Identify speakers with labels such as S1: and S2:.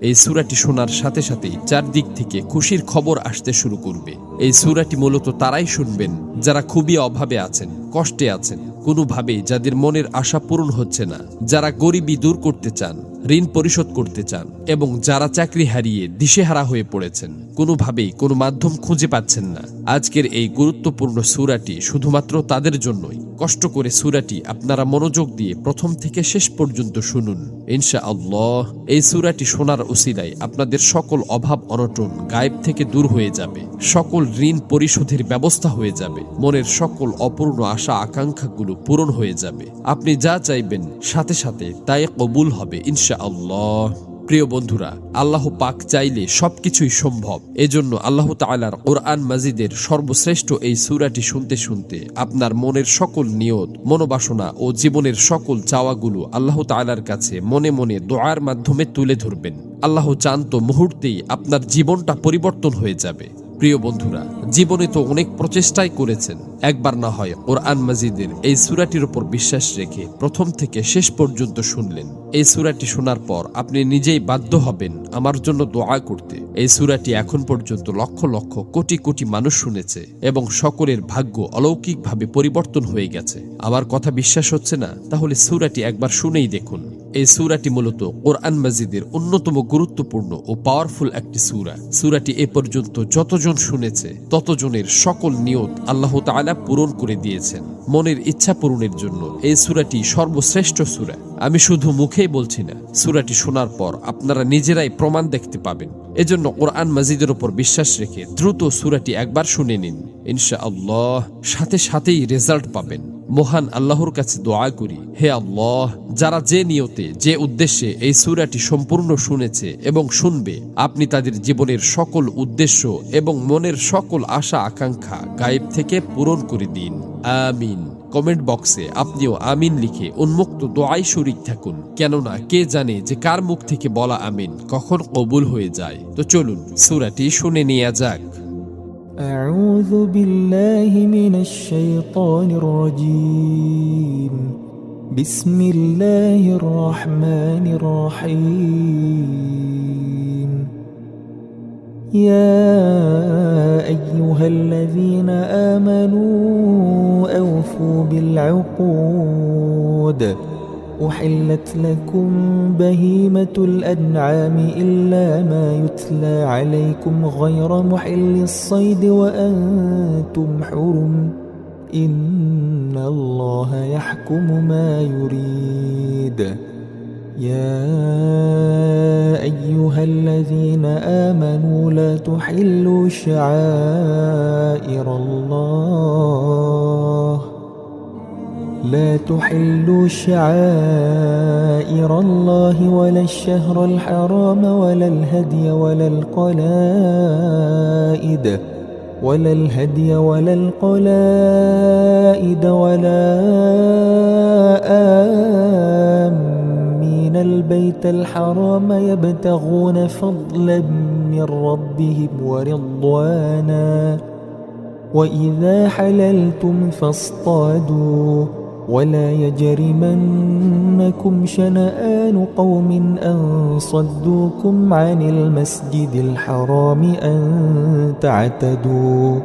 S1: এই সূরাটি শোনার সাথে সাথেই চারদিক থেকে খুশির খবর আসতে শুরু করবে। এই সূরাটি মূলত তারাই শুনবেন যারা খুবই অভাবে আছেন, কষ্টে আছেন, কোনোভাবেই যাদের মনের আশা পূরণ হচ্ছে না, যারা গরিবি দূর করতে চান, ঋণ পরিশোধ করতে চান, এবং যারা চাকরি হারিয়ে দিশেহারা হয়ে পড়েছেন, কোনোভাবেই কোনো মাধ্যম খুঁজে পাচ্ছেন না। আজকের এই গুরুত্বপূর্ণ সূরাটি শুধুমাত্র তাদের জন্যই। কষ্ট করে সূরাটি আপনারা মনোযোগ দিয়ে প্রথম থেকে শেষ পর্যন্ত শুনুন। ইনশাআল্লাহ এই সূরাটি শোনার উসিলায় আপনাদের সকল অভাব অনটন গায়েব থেকে দূর হয়ে যাবে, সকল ঋণ পরিশোধের ব্যবস্থা হয়ে যাবে, মনের সকল অপূর্ণ আশা আকাঙ্ক্ষাগুলো পূরণ হয়ে যাবে। আপনি যা চাইবেন সাথে সাথে তাই কবুল হবে ইনশাআল্লাহ। প্রিয় বন্ধুরা, আল্লাহ পাক চাইলে সবকিছুই সম্ভব। এজন্য আল্লাহ তাআলার কোরআন মাজিদের সর্বশ্রেষ্ঠ এই সূরাটি শুনতে শুনতে আপনার মনের সকল নিয়ত, মনোবাসনা ও জীবনের সকল চাওয়াগুলো আল্লাহ তাআলার কাছে মনে মনে দোয়ার মাধ্যমে তুলে ধরবেন। আল্লাহ চান তো মুহূর্তেই আপনার জীবনটা পরিবর্তন হয়ে যাবে। প্রিয় বন্ধুরা, জীবনে তো অনেক প্রচেষ্টাই করেছেন, একবার না হয় কোরআন মাজিদের এই সূরাটির উপর বিশ্বাস রেখে প্রথম থেকে শেষ পর্যন্ত শুনলেন। এই সূরাটি শোনার পর আপনি নিজেই বাধ্য হবেন আমার জন্য দোয়া করতে। এই সূরাটি এখন পর্যন্ত লক্ষ লক্ষ কোটি কোটি মানুষ শুনেছে এবং সকলের ভাগ্য অলৌকিকভাবে পরিবর্তন হয়ে গেছে। আমার কথা বিশ্বাস হচ্ছে না? তাহলে সূরাটি একবার শুনেই দেখুন। এই সূরাটি মূলত কোরআন মাজিদের অন্যতম গুরুত্বপূর্ণ ও পাওয়ারফুল একটি সূরা। সূরাটি এ পর্যন্ত যতজন শুনেছে ততজনের সকল নিয়ত আল্লাহ তাআলা পূরণ করে দিয়েছেন। মনের ইচ্ছা পূরণের জন্য এই সূরাটি সর্বশ্রেষ্ঠ সূরা। আমি শুধু মুখেই বলছি না, সূরাটি শোনার পর আপনারা নিজেরাই প্রমাণ দেখতে পাবেন। এজন্য কোরআন মাজিদের উপর বিশ্বাস রেখে দ্রুত সূরাটি একবার শুনে নিন। ইনশাআল্লাহ সাথে সাথেই রেজাল্ট পাবেন। মহান আল্লাহর কাছে দোয়া করি, হে আল্লাহ, যারা যে নিয়তে যে উদ্দেশ্যে এই সূরাটি সম্পূর্ণ শুনেছে এবং শুনবে, আপনি তাদের জীবনের সকল উদ্দেশ্য এবং মনের সকল আশা আকাঙ্ক্ষা গায়েব থেকে পূরণ করে দিন। আমিন। কমেন্ট বক্সে আপনিও আমিন লিখে উন্মুক্ত দোয়ায় শরীক থাকুন, কেননা কে জানে যে কার মুখ থেকে বলা আমিন কখন কবুল হয়ে যায়। তো চলুন সূরাটি শুনে নেওয়া যাক।
S2: أعوذ بالله من الشيطان الرجيم بسم الله الرحمن الرحيم يا أيها الذين آمنوا أوفوا بالعقود أحلت لكم بهيمة الأنعام إلا ما يتلى عليكم غير محل الصيد وأنتم حرم إن الله يحكم ما يريد يا أيها الذين آمنوا لا تحلوا شعائر الله ولا الشهر الحرام ولا الهدي ولا القلائد ولا آمين البيت الحرام يبتغون فضلا من ربهم ورضوانا وإذا حللتم فاصطادوا ولا يجرمنكم شنآن قوم أن صدوكم عن المسجد الحرام أن تعتدوا